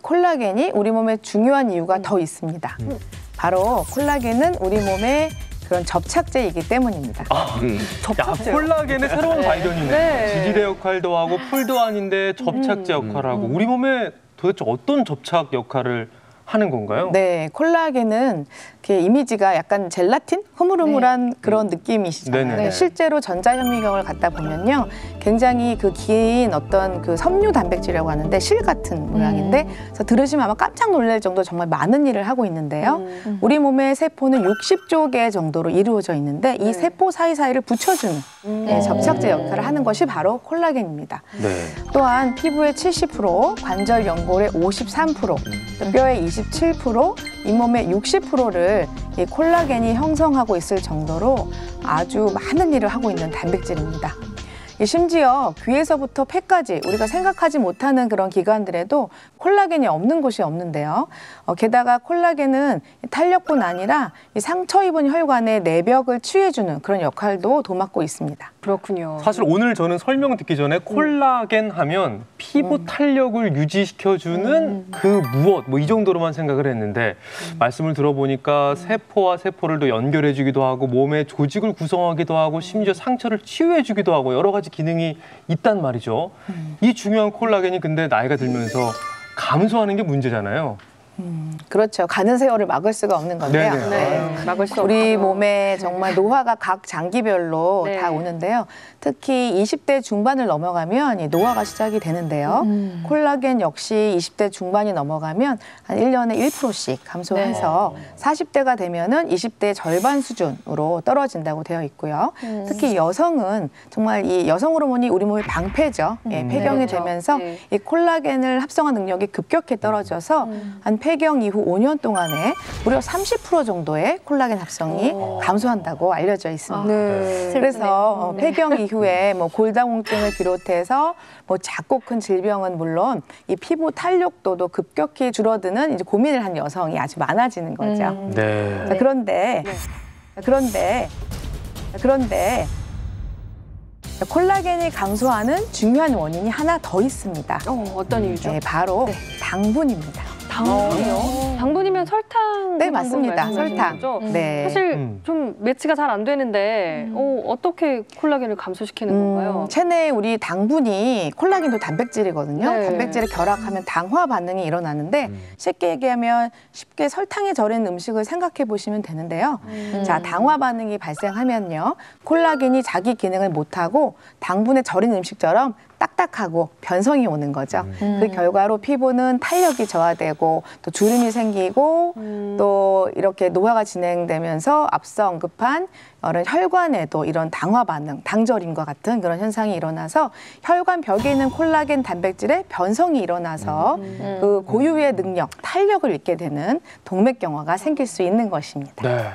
콜라겐이 우리 몸에 중요한 이유가 더 있습니다. 바로 콜라겐은 우리 몸의 그런 접착제이기 때문입니다. 접착제. 콜라겐의 새로운 발견이네요. 네. 지질의 역할도 하고 풀도 아닌데 접착제 역할을 하고 우리 몸에 도대체 어떤 접착 역할을 하는 건가요? 네, 콜라겐은 이렇게 이미지가 약간 젤라틴? 흐물흐물한 그런 느낌이시잖아요. 네네네. 실제로 전자현미경을 갖다 보면요. 굉장히 그 긴 어떤 그 섬유 단백질이라고 하는데 실 같은 모양인데 그래서 들으시면 아마 깜짝 놀랄 정도로 정말 많은 일을 하고 있는데요. 우리 몸의 세포는 60조 개 정도로 이루어져 있는데 이 세포 사이사이를 붙여주는 접착제 역할을 하는 것이 바로 콜라겐입니다. 네. 또한 피부의 70%, 관절 연골의 53%, 뼈의 27%, 잇몸의 60%를 이 콜라겐이 형성하고 있을 정도로 아주 많은 일을 하고 있는 단백질입니다. 심지어 귀에서부터 폐까지 우리가 생각하지 못하는 그런 기관들에도 콜라겐이 없는 곳이 없는데요. 게다가 콜라겐은 탄력뿐 아니라 이 상처 입은 혈관의 내벽을 치유해주는 그런 역할도 도맡고 있습니다. 그렇군요. 사실 오늘 저는 설명 듣기 전에 콜라겐 하면 피부 탄력을 유지시켜주는 그 무엇 뭐 이 정도로만 생각을 했는데 말씀을 들어보니까 세포와 세포를 또 연결해주기도 하고 몸의 조직을 구성하기도 하고 심지어 상처를 치유해주기도 하고 여러 가지 기능이 있단 말이죠. 이 중요한 콜라겐이 근데 나이가 들면서 감소하는 게 문제잖아요. 그렇죠. 가는 세월을 막을 수가 없는 건데요. 네네. 네, 막을 수 우리 없죠. 몸에 정말 노화가 각 장기별로 네. 다 오는데요. 특히 20대 중반을 넘어가면 이 노화가 시작이 되는데요. 콜라겐 역시 20대 중반이 넘어가면 한 1년에 1%씩 감소해서 40대가 되면은 20대 절반 수준으로 떨어진다고 되어 있고요. 특히 여성은 정말 이 여성 호르몬이 우리 몸의 방패죠. 폐경이 그렇죠. 되면서 네. 이 콜라겐을 합성한 능력이 급격히 떨어져서 한 폐경 이후 5년 동안에 무려 30% 정도의 콜라겐 합성이 감소한다고 알려져 있습니다. 네. 그래서 폐경 이후에 뭐 골다공증을 비롯해서 뭐 작고 큰 질병은 물론 이 피부 탄력도도 급격히 줄어드는 이제 고민을 한 여성이 아주 많아지는 거죠. 네. 자, 그런데 콜라겐이 감소하는 중요한 원인이 하나 더 있습니다. 어떤 이유죠? 네, 바로 당분입니다. 당분이요? 당분이면 설탕? 네, 맞습니다. 설탕. 네. 사실 좀 매치가 잘 안 되는데 어떻게 콜라겐을 감소시키는 건가요? 체내에 우리 당분이 콜라겐도 단백질이거든요. 네. 단백질을 결합하면 당화 반응이 일어나는데 쉽게 얘기하면 쉽게 설탕에 절인 음식을 생각해 보시면 되는데요. 자, 당화 반응이 발생하면요. 콜라겐이 자기 기능을 못하고 당분에 절인 음식처럼 딱딱하고 변성이 오는 거죠. 그 결과로 피부는 탄력이 저하되고 또 주름이 생기고 또 이렇게 노화가 진행되면서 앞서 언급한 이런 혈관에도 이런 당화 반응, 당절임과 같은 그런 현상이 일어나서 혈관 벽에 있는 콜라겐 단백질의 변성이 일어나서 그 고유의 능력, 탄력을 잃게 되는 동맥경화가 생길 수 있는 것입니다. 네.